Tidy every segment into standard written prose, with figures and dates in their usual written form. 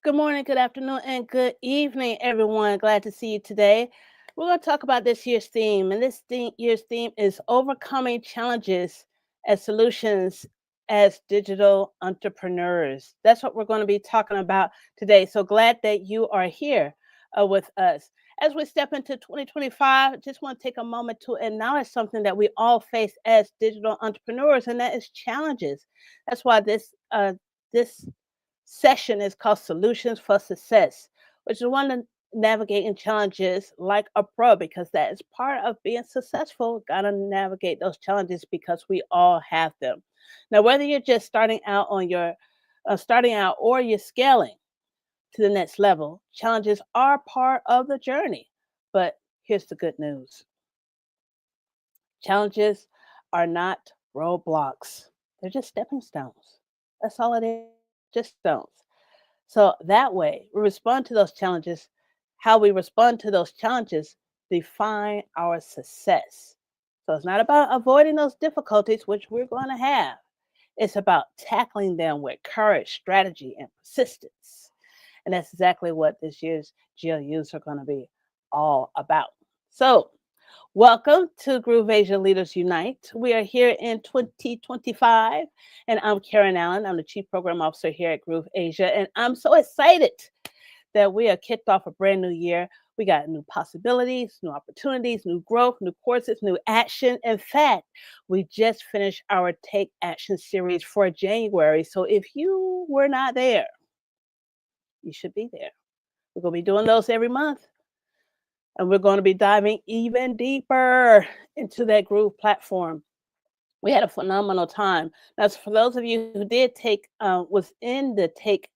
Good morning, good afternoon, and good evening, everyone. Glad to see you today. We're going to talk about this year's theme, and year's theme is overcoming challenges as solutions as digital entrepreneurs. That's what we're going to be talking about today. So glad that you are here with us. As we step into 2025, I just want to take a moment to acknowledge something that we all face as digital entrepreneurs, and that is challenges. That's why this session is called Solutions for Success, which is one of navigating challenges like a pro because that is part of being successful. Gotta navigate those challenges because we all have them. Now, whether you're just starting out or you're scaling to the next level, challenges are part of the journey. But here's the good news: challenges are not roadblocks; they're just stepping stones. That's all it is, just stones. So that way, we respond to those challenges. How we respond to those challenges define our success. So it's not about avoiding those difficulties, which we're going to have. It's about tackling them with courage, strategy, and persistence. And that's exactly what this year's GLUs are going to be all about. So, welcome to Groove Asia Leaders Unite. We are here in 2025, and I'm Karen Allen. I'm the Chief Program Officer here at Groove Asia, and I'm so excited that we are kicked off a brand new year. We got new possibilities, new opportunities, new growth, new courses, new action. In fact, we just finished our Take Action series for January. So if you were not there, you should be there. We're going to be doing those every month. And we're going to be diving even deeper into that Groove platform. We had a phenomenal time. Now, for those of you who did was in the Take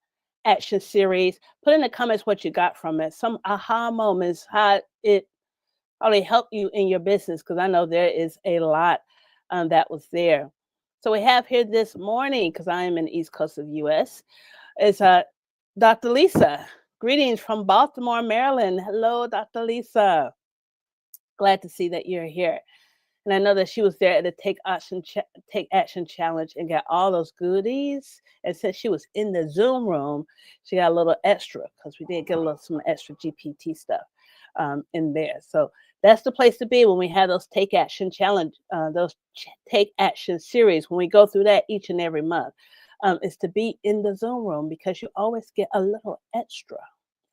Action series, put in the comments what you got from it. Some aha moments, how they helped you in your business, because I know there is a lot that was there. So we have here this morning, because I am in the East Coast of the U.S., is Dr. Lisa. Greetings from Baltimore, Maryland. Hello, Dr. Lisa. Glad to see that you're here. And I know that she was there at the Take Action Challenge and got all those goodies. And since she was in the Zoom room, she got a little extra because we did get some extra GPT stuff in there. So that's the place to be when we have those Take Action Challenge, Take Action series. When we go through that each and every month, is to be in the Zoom room because you always get a little extra,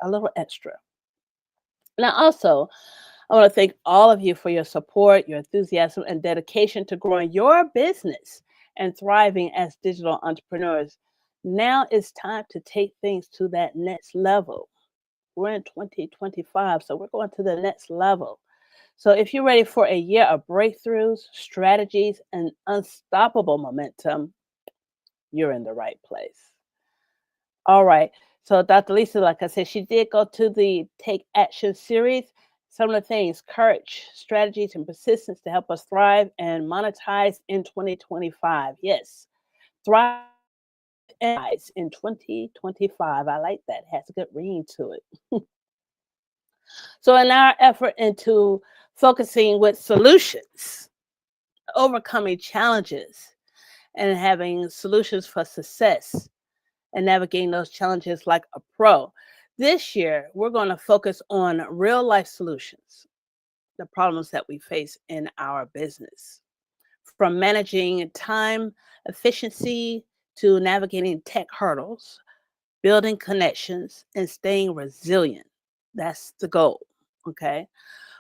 a little extra. Now, also, I want to thank all of you for your support, your enthusiasm, and dedication to growing your business and thriving as digital entrepreneurs. Now it's time to take things to that next level. We're in 2025, so we're going to the next level. So if you're ready for a year of breakthroughs, strategies, and unstoppable momentum, you're in the right place. All right. So Dr. Lisa, like I said, she did go to the Take Action series. Some of the things: courage, strategies, and persistence to help us thrive and monetize in 2025. Yes, thrive and monetize in 2025. I like that. It has a good ring to it. So in our effort into focusing with solutions, overcoming challenges, and having solutions for success, and navigating those challenges like a pro. This year, we're going to focus on real life solutions, the problems that we face in our business, from managing time efficiency to navigating tech hurdles, building connections, and staying resilient. That's the goal. Okay.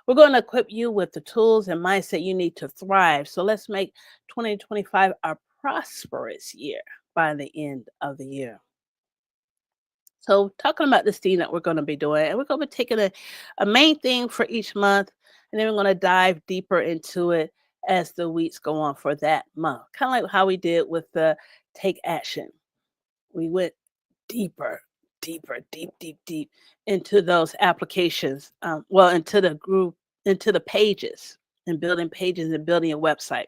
We're going to equip you with the tools and mindset you need to thrive. So let's make 2025 a prosperous year by the end of the year. So, talking about this theme that we're going to be doing, and we're going to be taking a main thing for each month, and then we're going to dive deeper into it as the weeks go on for that month. Kind of like how we did with the Take Action. We went deeper, deep into those applications. Into the group, into the pages, and building a website.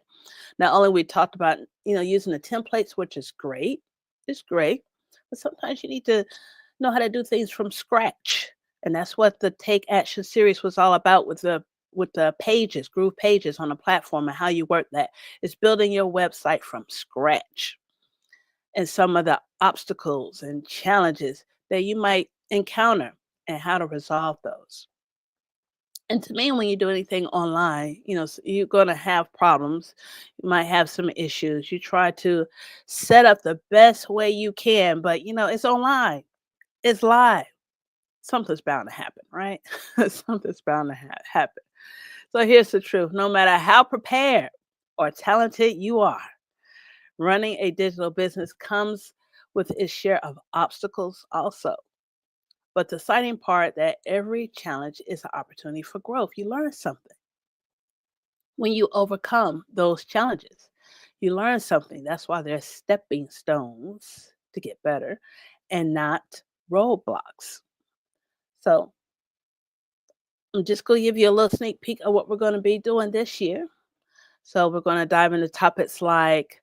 Not only we talked about using the templates, which is great, it's great, but sometimes you need to know how to do things from scratch. And that's what the Take Action series was all about with the pages, Groove pages on the platform, and how you work that. It's building your website from scratch and some of the obstacles and challenges that you might encounter and how to resolve those. And to me, when you do anything online, you're going to have problems. You might have some issues. You try to set up the best way you can, but it's online, it's live. Something's bound to happen, right? Something's bound to happen. So here's the truth: no matter how prepared or talented you are, running a digital business comes with its share of obstacles also. But the exciting part that every challenge is an opportunity for growth. You learn something when you overcome those challenges. You learn something. That's why they're stepping stones to get better and not roadblocks. So I'm just going to give you a little sneak peek of what we're going to be doing this year. So we're going to dive into topics like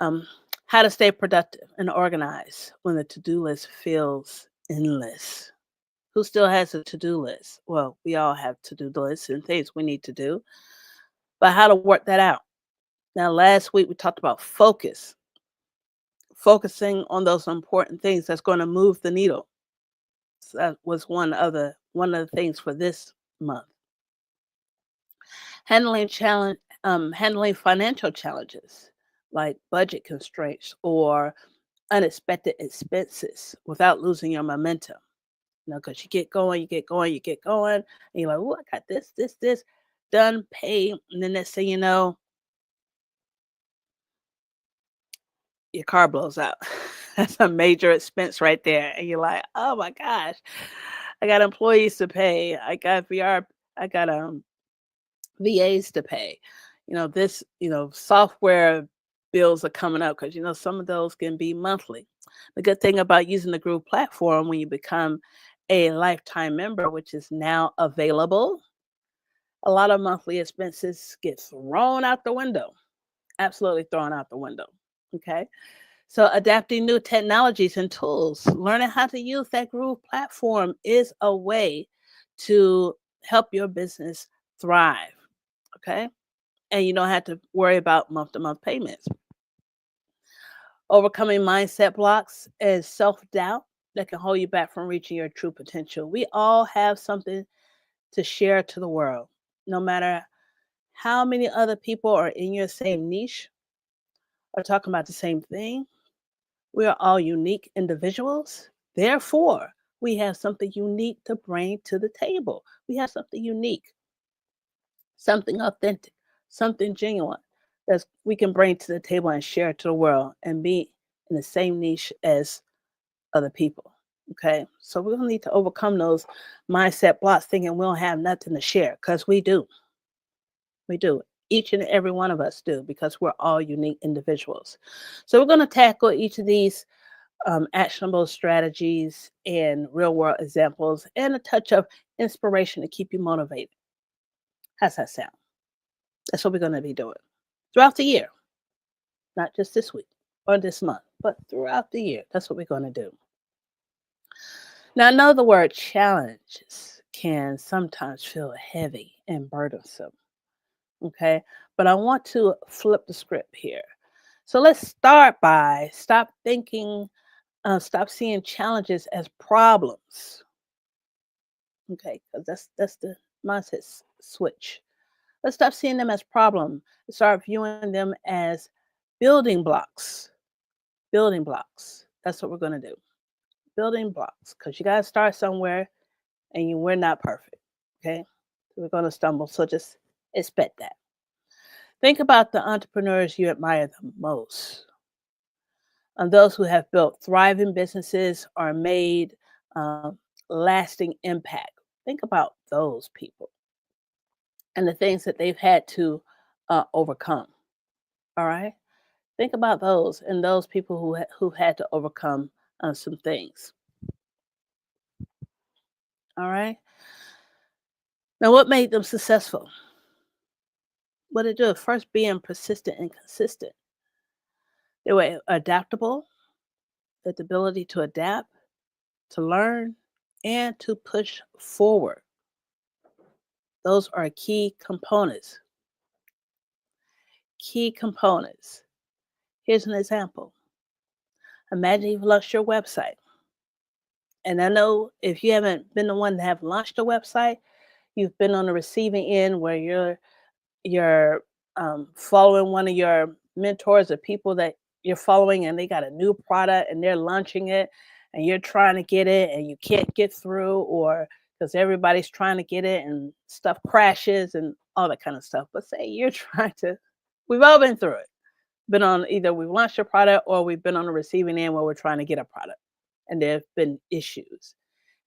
um, how to stay productive and organized when the to-do list feels endless. Who still has a to-do list? Well, we all have to-do lists and things we need to do, but how to work that out. Now, last week we talked about focusing on those important things that's going to move the needle. So that was one of the things for this month. Handling financial challenges like budget constraints or unexpected expenses without losing your momentum. Because you get going, you get going, you get going, and you're like, "Oh, I got this done, paid," and then next thing you know, your car blows out. That's a major expense right there, and you're like, "Oh my gosh, I got employees to pay. I got I got VAs to pay. Software bills are coming up because some of those can be monthly. The good thing about using the Groove platform when you become a lifetime member, which is now available, a lot of monthly expenses get thrown out the window, absolutely thrown out the window. Okay. So adapting new technologies and tools, learning how to use that Groove platform is a way to help your business thrive. Okay. And you don't have to worry about month to month payments. Overcoming mindset blocks and self doubt that can hold you back from reaching your true potential. We all have something to share to the world, no matter how many other people are in your same niche or talking about the same thing. We are all unique individuals. Therefore, we have something unique to bring to the table. We have something unique, something authentic, something genuine that we can bring to the table and share to the world and be in the same niche as other people. Okay. So we're going to need to overcome those mindset blocks thinking we don't have nothing to share because we do. We do. Each and every one of us do because we're all unique individuals. So we're going to tackle each of these actionable strategies and real world examples and a touch of inspiration to keep you motivated. How's that sound? That's what we're going to be doing throughout the year, not just this week or this month, but throughout the year. That's what we're going to do. Now, I know the word challenges can sometimes feel heavy and burdensome. Okay. But I want to flip the script here. So let's start by stop seeing challenges as problems. Okay. Because that's the mindset switch. Let's stop seeing them as problems. Start viewing them as building blocks. Building blocks. That's what we're going to do. Building blocks. Because you got to start somewhere and we're not perfect. Okay. So we're going to stumble. So just expect that. Think about the entrepreneurs you admire the most, and those who have built thriving businesses or made um, lasting impact. Think about those people and the things that they've had to overcome. All right. Think about those and those people who had to overcome some things. All right. Now, what made them successful? What did they do? First, being persistent and consistent. They were adaptable, the ability to adapt, to learn, and to push forward. Those are key components. Key components. Here's an example. Imagine you've lost your website. And I know if you haven't been the one to have launched a website, you've been on the receiving end where you're following one of your mentors or people that you're following, and they got a new product and they're launching it, and you're trying to get it and you can't get through, or because everybody's trying to get it and stuff crashes and all that kind of stuff. But say you're trying to, we've all been through it. Been on, either we've launched a product or we've been on the receiving end where we're trying to get a product and there have been issues.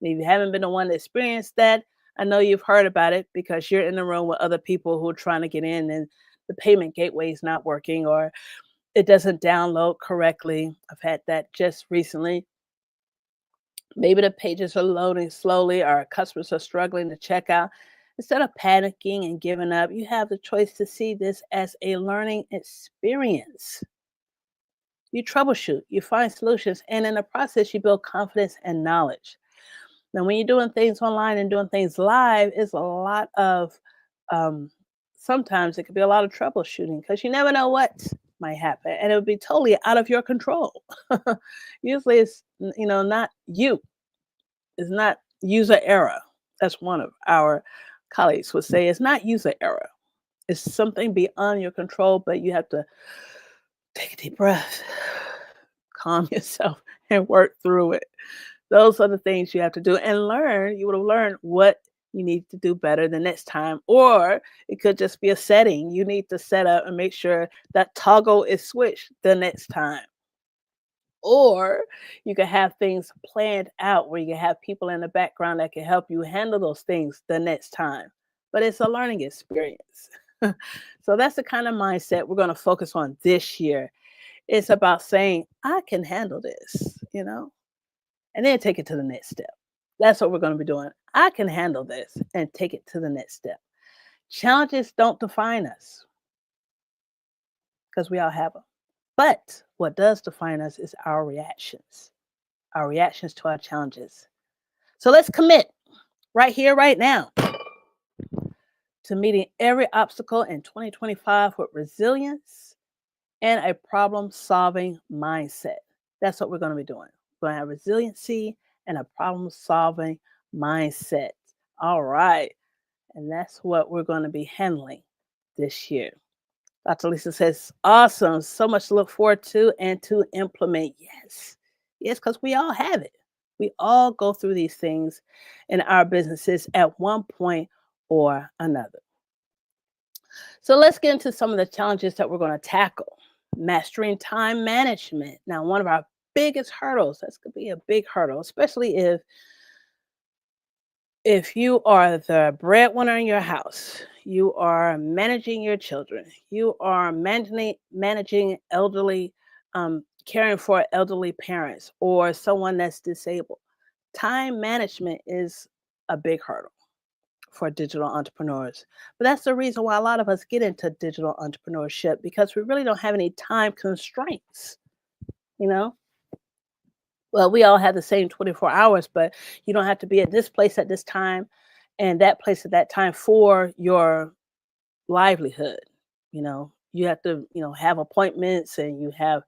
And if you haven't been the one to experience that, I know you've heard about it because you're in the room with other people who are trying to get in, and the payment gateway is not working, or it doesn't download correctly. I've had that just recently. Maybe the pages are loading slowly, or customers are struggling to check out. Instead of panicking and giving up, you have the choice to see this as a learning experience. You troubleshoot, you find solutions, and in the process, you build confidence and knowledge. Now, when you're doing things online and doing things live, it's a lot of, um, sometimes it could be a lot of troubleshooting because you never know what might happen, and it would be totally out of your control. Usually, it's not you. It's not user error. That's one of our colleagues would say. It's not user error. It's something beyond your control, but you have to take a deep breath, calm yourself, and work through it. Those are the things you have to do and learn. You would have learned what you need to do better the next time. Or it could just be a setting you need to set up and make sure that toggle is switched the next time. Or you can have things planned out where you can have people in the background that can help you handle those things the next time. But it's a learning experience. So that's the kind of mindset we're going to focus on this year. It's about saying, I can handle this, and then take it to the next step. That's what we're going to be doing. I can handle this and take it to the next step. Challenges don't define us because we all have them. But what does define us is our reactions to our challenges. So let's commit right here, right now, to meeting every obstacle in 2025 with resilience and a problem solving mindset. That's what we're going to be doing. We're going to have resiliency and a problem solving mindset. All right. And that's what we're going to be handling this year. Dr. Lisa says, awesome. So much to look forward to and to implement. Yes. Yes, because we all have it. We all go through these things in our businesses at one point or another. So let's get into some of the challenges that we're going to tackle. Mastering time management. Now, one of our biggest hurdles, that's going to be a big hurdle, especially if you are the breadwinner in your house, you are managing your children, you are managing elderly, caring for elderly parents or someone that's disabled. Time management is a big hurdle for digital entrepreneurs. But that's the reason why a lot of us get into digital entrepreneurship, because we really don't have any time constraints, you know? Well, we all have the same 24 hours, but you don't have to be at this place at this time and that place at that time for your livelihood. You have to, have appointments and you have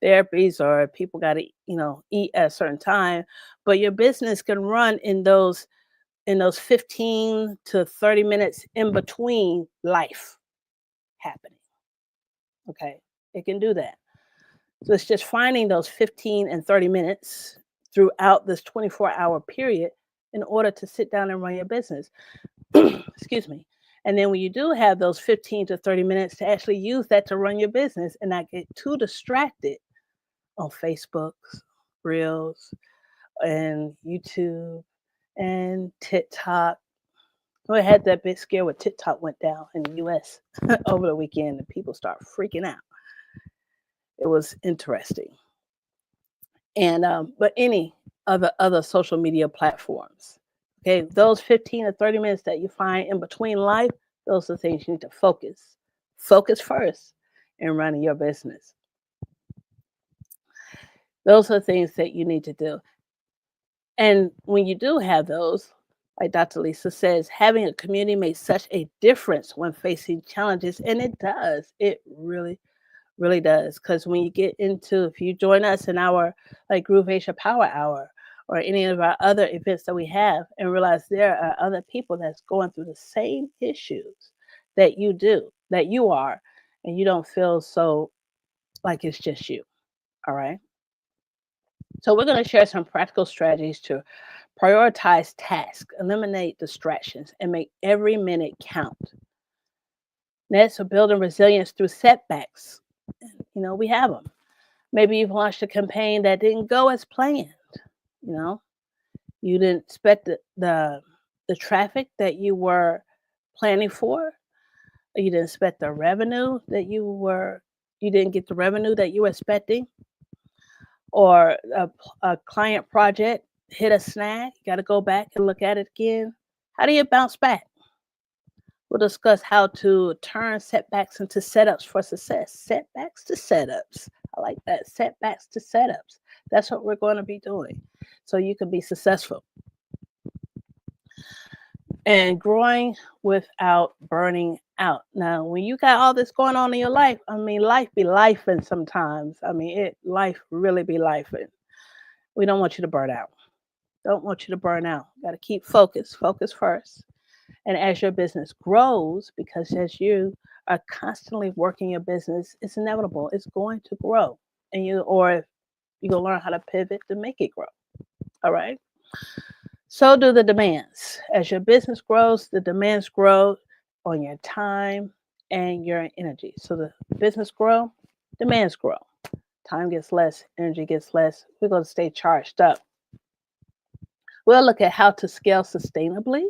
therapies, or people got to, eat at a certain time, but your business can run in those 15 to 30 minutes in between life happening. Okay. It can do that. So it's just finding those 15 and 30 minutes throughout this 24-hour period in order to sit down and run your business. Excuse me. And then when you do have those 15 to 30 minutes, to actually use that to run your business and not get too distracted on Facebook, Reels, and YouTube, and TikTok. We had that big scare where TikTok went down in the US over the weekend and people start freaking out. It was interesting. And but any other social media platforms. Okay, those 15 to 30 minutes that you find in between life, those are the things you need to focus. Focus first in running your business. Those are the things that you need to do. And when you do have those, like Dr. Lisa says, having a community makes such a difference when facing challenges. And it does. It really, really does. Because when you get into, if you join us in our like Groove Asia Power Hour, or any of our other events that we have and realize there are other people that's going through the same issues that you do, that you are, and you don't feel so like it's just you. All right. So we're going to share some practical strategies to prioritize tasks, eliminate distractions, and make every minute count. Next, so building resilience through setbacks. We have them. Maybe you've launched a campaign that didn't go as planned. You know, you didn't expect the traffic that you were planning for. Or you didn't expect the revenue that you didn't get the revenue that you were expecting, or a client project hit a snag. You got to go back and look at it again. How do you bounce back? We'll discuss how to turn setbacks into setups for success. Setbacks to setups. I like that. Setbacks to setups. That's what we're going to be doing so you can be successful. And growing without burning out. Now, when you got all this going on in your life, life be lifing sometimes. Life really be lifing. We don't want you to burn out. Don't want you to burn out. Got to keep focused. Focus first. And as your business grows, because as you are constantly working your business, it's inevitable. It's going to grow. And you're going to learn how to pivot to make it grow. All right. So do the demands. As your business grows, the demands grow on your time and your energy. So the business grow, demands grow. Time gets less, energy gets less. We're going to stay charged up. We'll look at how to scale sustainably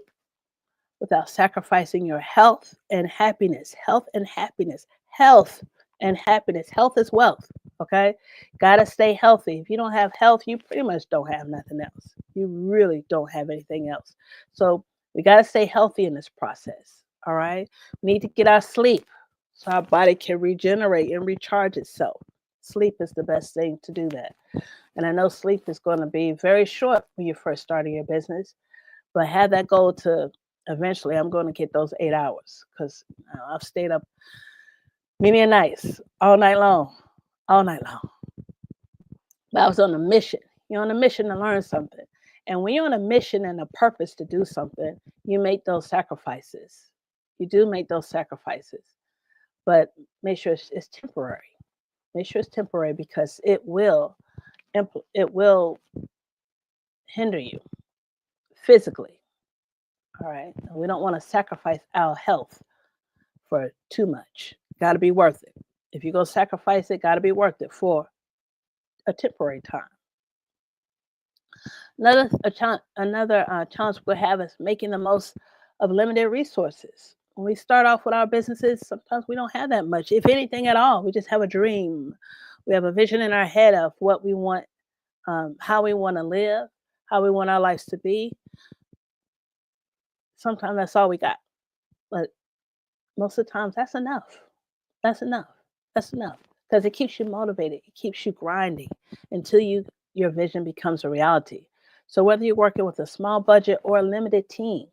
without sacrificing your health and happiness. Health and happiness. Health and happiness. Health is wealth. Okay? Gotta stay healthy. If you don't have health, you pretty much don't have nothing else. You really don't have anything else. So we gotta stay healthy in this process. All right? We need to get our sleep so our body can regenerate and recharge itself. Sleep is the best thing to do that. And I know sleep is going to be very short when you're first starting your business, but have that goal to eventually I'm going to get those 8 hours because I've stayed up many nights, all night long. But I was on a mission. You're on a mission to learn something. And when you're on a mission and a purpose to do something, you make those sacrifices. You do make those sacrifices. But make sure it's temporary. Make sure it's temporary because it will hinder you physically. All right. We don't want to sacrifice our health for too much. Got to be worth it. If you go sacrifice it, got to be worth it for a temporary time. Another challenge we have is making the most of limited resources. When we start off with our businesses, sometimes we don't have that much, if anything at all. We just have a dream. We have a vision in our head of what we want, how we want to live, how we want our lives to be. Sometimes that's all we got. But most of the times, that's enough. That's enough. That's enough. Because it keeps you motivated. It keeps you grinding until your vision becomes a reality. So whether you're working with a small budget or a limited team,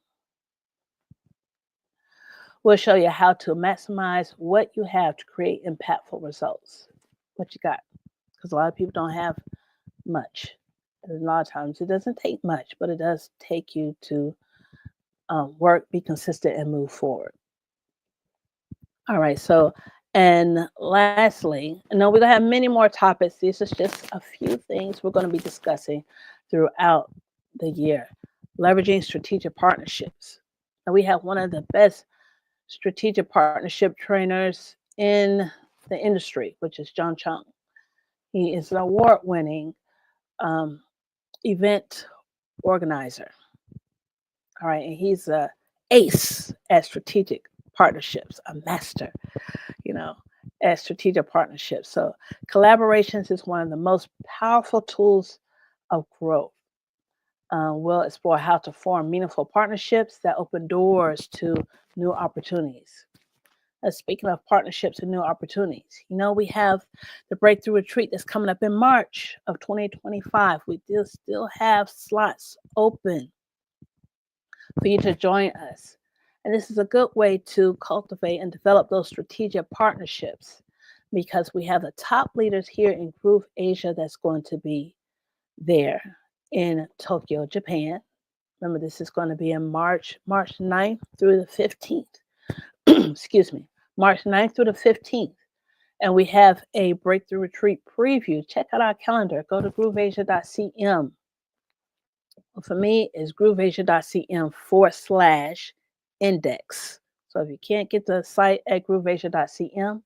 we'll show you how to maximize what you have to create impactful results. What you got. Because a lot of people don't have much. And a lot of times it doesn't take much, but it does take you to work, be consistent, and move forward. All right. So, and lastly, we're going to have many more topics. These are just a few things we're going to be discussing throughout the year. Leveraging strategic partnerships. And we have one of the best strategic partnership trainers in the industry, which is John Chung. He is an award-winning event organizer. All right, and he's a ace at strategic partnerships, a master, at strategic partnerships. So collaborations is one of the most powerful tools of growth. We'll explore how to form meaningful partnerships that open doors to new opportunities. Speaking of partnerships and new opportunities, we have the Breakthrough Retreat that's coming up in March of 2025. We still have slots open for you to join us. And this is a good way to cultivate and develop those strategic partnerships because we have the top leaders here in Groove Asia that's going to be there. in Tokyo, Japan. Remember, this is going to be in March 9th through the 15th. Excuse me, March 9th through the 15th. And we have a breakthrough retreat preview. Check out our calendar. Go to grooveasia.cm. Well, for me, it's grooveasia.cm/index. So if you can't get the site at grooveasia.cm,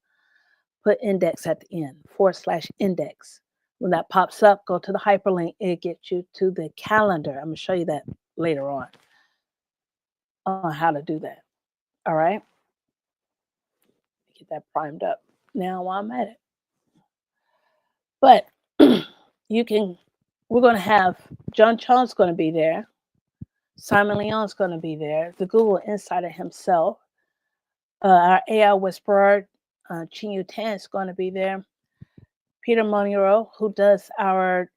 put index at the end, /index. When that pops up, go to the hyperlink. It gets you to the calendar. I'm going to show you that later on how to do that. All right. Get that primed up now while I'm at it. But we're going to have John Cho's going to be there. Simon Leon's going to be there. The Google Insider himself. Our AI whisperer, Chinyu Tan, is going to be there. Peter Moniro, who does our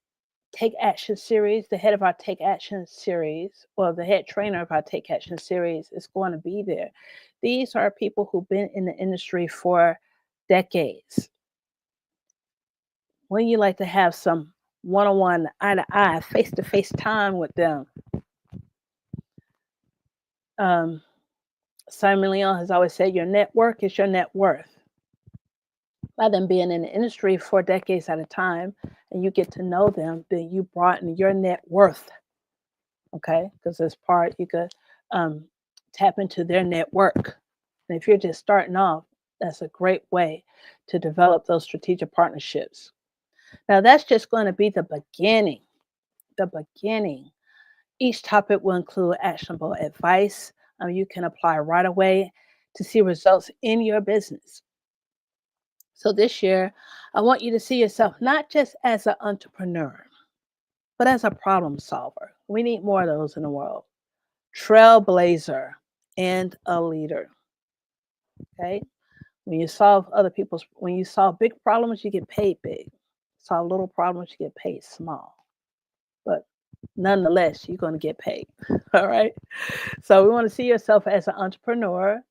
Take Action series, the head of our Take Action series, or the head trainer of our Take Action series, is going to be there. These are people who've been in the industry for decades. When you like to have some one-on-one, eye-to-eye, face-to-face time with them. Simon Leon has always said your network is your net worth. By them being in the industry for decades at a time, and you get to know them, then you broaden your net worth. Okay, because as part, you could tap into their network. And if you're just starting off, that's a great way to develop those strategic partnerships. Now, that's just going to be the beginning. The beginning. Each topic will include actionable advice you can apply right away to see results in your business. So this year, I want you to see yourself not just as an entrepreneur, but as a problem solver. We need more of those in the world. Trailblazer and a leader. Okay? When you solve big problems, you get paid big. Solve little problems, you get paid small. But nonetheless, you're going to get paid. All right? So we want to see yourself as an entrepreneur,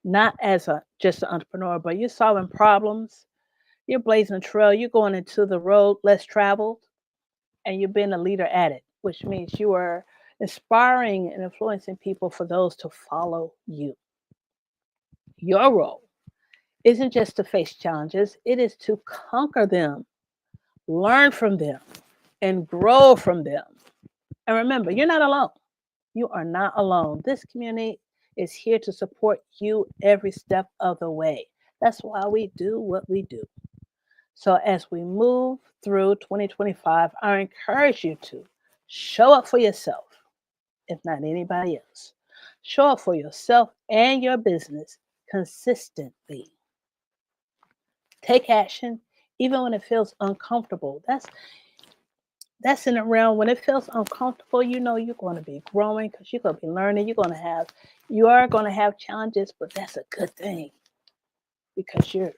not as just an entrepreneur, but you're solving problems. You're blazing a trail. You're going into the road less traveled, and you're being a leader at it, which means you are inspiring and influencing people for those to follow you. Your role isn't just to face challenges, it is to conquer them, learn from them, and grow from them. And remember, you're not alone. You are not alone. This community is here to support you every step of the way. That's why we do what we do. So as we move through 2025, I encourage you to show up for yourself, if not anybody else. Show up for yourself and your business consistently. Take action, even when it feels uncomfortable. That's in the realm. When it feels uncomfortable, you know you're going to be growing because you're going to be learning. You are going to have challenges, but that's a good thing because you're,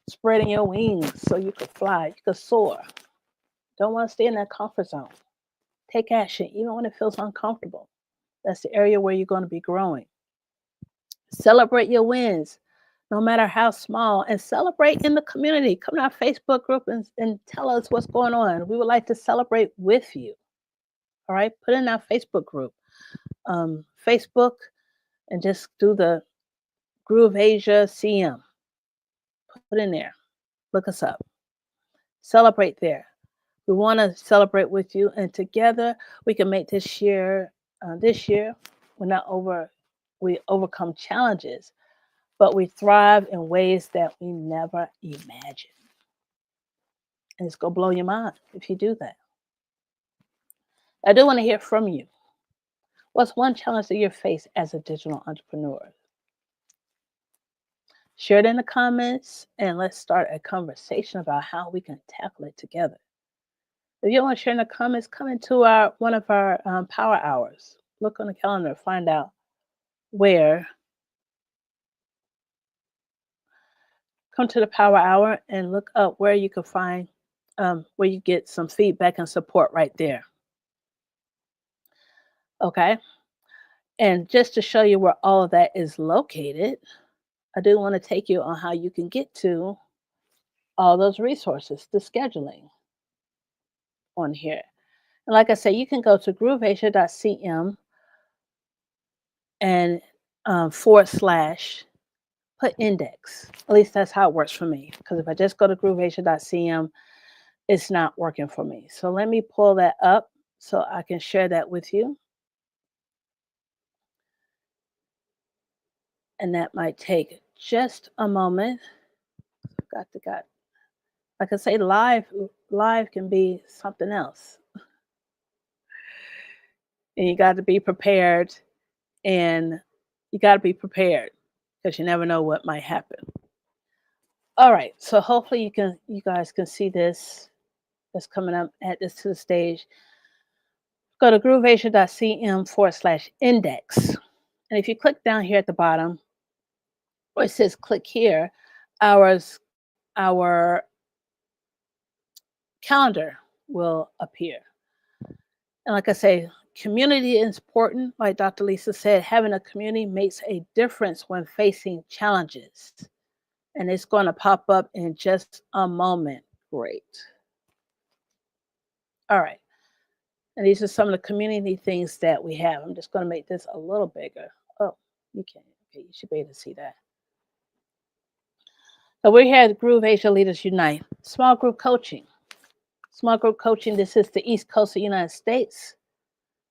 spreading your wings so you could fly, you could soar. Don't want to stay in that comfort zone. Take action, even when it feels uncomfortable. That's the area where you're going to be growing. Celebrate your wins, no matter how small, and celebrate in the community. Come to our Facebook group and tell us what's going on. We would like to celebrate with you. All right, put in our Facebook group, Facebook, and just do the Groove Asia CM. Put in there. Look us up. Celebrate there. We want to celebrate with you, and together we can make this year. We overcome challenges, but we thrive in ways that we never imagined. And it's going to blow your mind if you do that. I do want to hear from you. What's one challenge that you face as a digital entrepreneur? Share it in the comments, and let's start a conversation about how we can tackle it together. If you want to share in the comments, come into one of our power hours. Look on the calendar, find out where. Come to the power hour and look up where you can find where you get some feedback and support right there. Okay. And just to show you where all of that is located, I do want to take you on how you can get to all those resources, the scheduling. on here. And like I said, you can go to grooveasia.cm and / put index. At least that's how it works for me. Because if I just go to grooveasia.cm, it's not working for me. So let me pull that up so I can share that with you. And that might take just a moment. Got. Like I say, live can be something else. And you got to be prepared, and you got to be prepared because you never know what might happen. All right, so hopefully you guys can see this that's coming up. Add this to the stage. Go to grooveasia.cm / index. And if you click down here at the bottom where it says click here, our calendar will appear. And like I say, community is important. Like Dr. Lisa said, having a community makes a difference when facing challenges. And it's going to pop up in just a moment. Great. All right. And these are some of the community things that we have. I'm just going to make this a little bigger. Oh, you can. Okay, you should be able to see that. So we're here at Groove Asia Leaders Unite. Small group coaching. Small group coaching, this is the East Coast of the United States.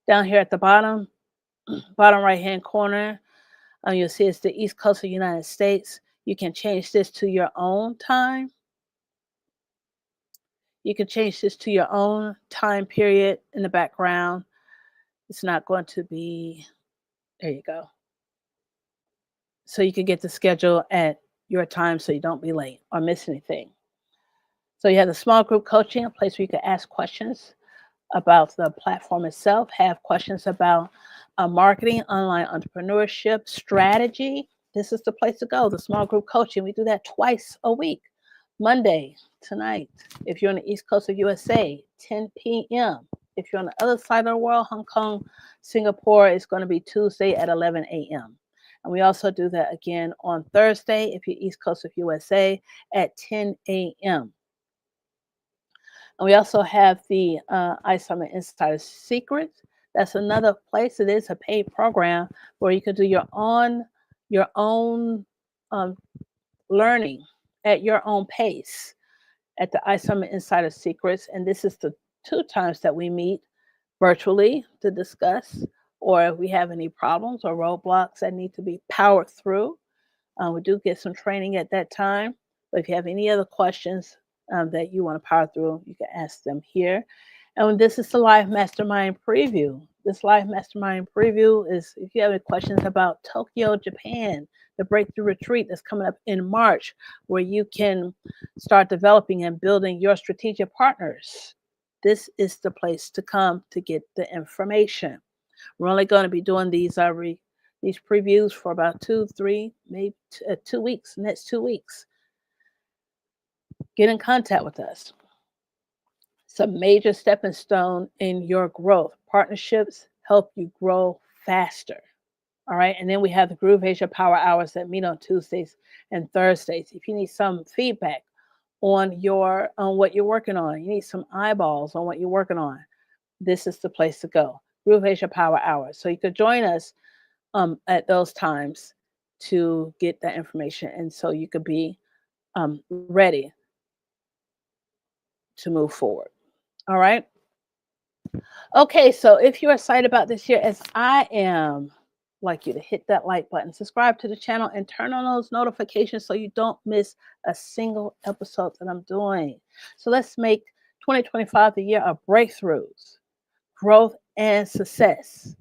Down here at the bottom right-hand corner, you'll see it's the East Coast of the United States. You can change this to your own time. You can change this to your own time period in the background. It's not going to be, there you go. So you can get the schedule at your time so you don't be late or miss anything. So you have the small group coaching, a place where you can ask questions about the platform itself, have questions about marketing, online entrepreneurship, strategy. This is the place to go, the small group coaching. We do that twice a week. Monday, tonight, if you're on the East Coast of USA, 10 p.m. If you're on the other side of the world, Hong Kong, Singapore, it's going to be Tuesday at 11 a.m. And we also do that again on Thursday, if you're East Coast of USA, at 10 a.m. And we also have the iSummit Insider Secrets. That's another place. It is a paid program where you can do your own learning at your own pace at the iSummit Insider Secrets. And this is the 2 times that we meet virtually to discuss, or if we have any problems or roadblocks that need to be powered through. We do get some training at that time. But if you have any other questions that you want to power through, you can ask them here. And this is the live mastermind preview. This live mastermind preview is if you have any questions about Tokyo, Japan, the breakthrough retreat that's coming up in March, where you can start developing and building your strategic partners. This is the place to come to get the information. We're only going to be doing these previews for about 2, 3, maybe 2 weeks, next 2 weeks. Get in contact with us. It's a major stepping stone in your growth. Partnerships help you grow faster. All right. And then we have the Groove Asia Power Hours that meet on Tuesdays and Thursdays. If you need some feedback on what you're working on, you need some eyeballs on what you're working on, this is the place to go. Groove Asia Power Hours. So you could join us at those times to get that information, and so you could be ready to move forward. All right. Okay, so if you're excited about this year, as I am, I'd like you to hit that like button, subscribe to the channel, and turn on those notifications so you don't miss a single episode that I'm doing. So let's make 2025 the year of breakthroughs, growth, and success.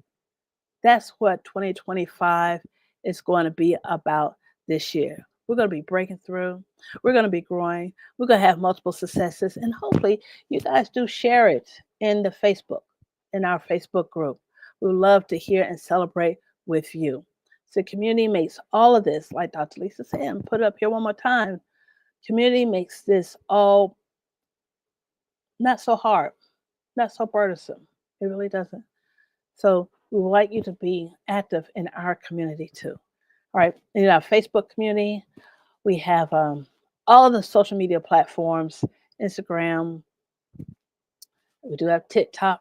That's what 2025 is going to be about this year. We're going to be breaking through. We're going to be growing. We're going to have multiple successes. And hopefully you guys do share it in our Facebook group. We would love to hear and celebrate with you. So community makes all of this, like Dr. Lisa said, and put it up here one more time. Community makes this all not so hard, not so burdensome. It really doesn't. So we would like you to be active in our community too. All right, in our Facebook community, we have all of the social media platforms, Instagram, We do have TikTok,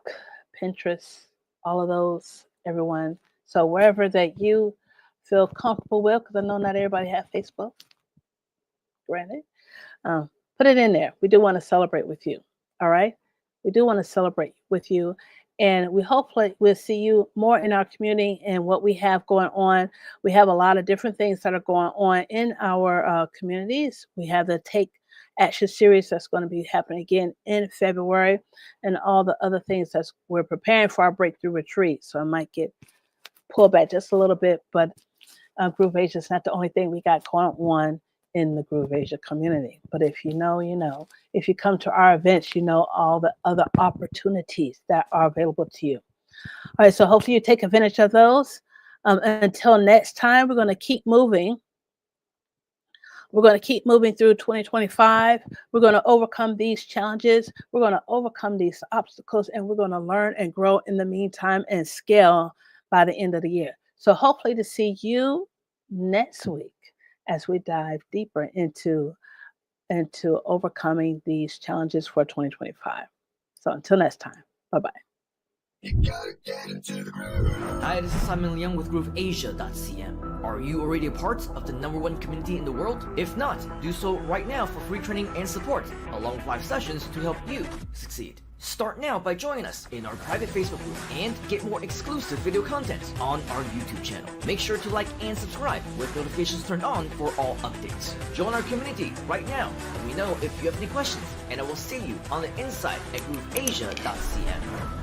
Pinterest, all of those, everyone. So wherever that you feel comfortable with, because I know not everybody have Facebook, granted, put it in there. We do want to celebrate with you. All right. We do want to celebrate with you. And we hopefully we'll see you more in our community and what we have going on. We have a lot of different things that are going on in our communities. We have the Take Action series that's going to be happening again in February, and all the other things that's we're preparing for our breakthrough retreat. So I might get pulled back just a little bit, but Groove Asia is not the only thing we got going on in the Groove Asia community. But if you know, you know. If you come to our events, you know all the other opportunities that are available to you. All right, so hopefully you take advantage of those. Until next time, we're going to keep moving. We're going to keep moving through 2025. We're going to overcome these challenges. We're going to overcome these obstacles, and we're going to learn and grow in the meantime and scale by the end of the year. So hopefully to see you next week as we dive deeper into overcoming these challenges for 2025. So until next time, bye-bye. Hi, this is Simon Leung with GrooveAsia.cm. Are you already a part of the #1 community in the world? If not, do so right now for free training and support, along with live sessions to help you succeed. Start now by joining us in our private Facebook group and get more exclusive video content on our YouTube channel. Make sure to like and subscribe with notifications turned on for all updates. Join our community right now. Let me know if you have any questions, and I will see you on the inside at GrooveAsia.cm.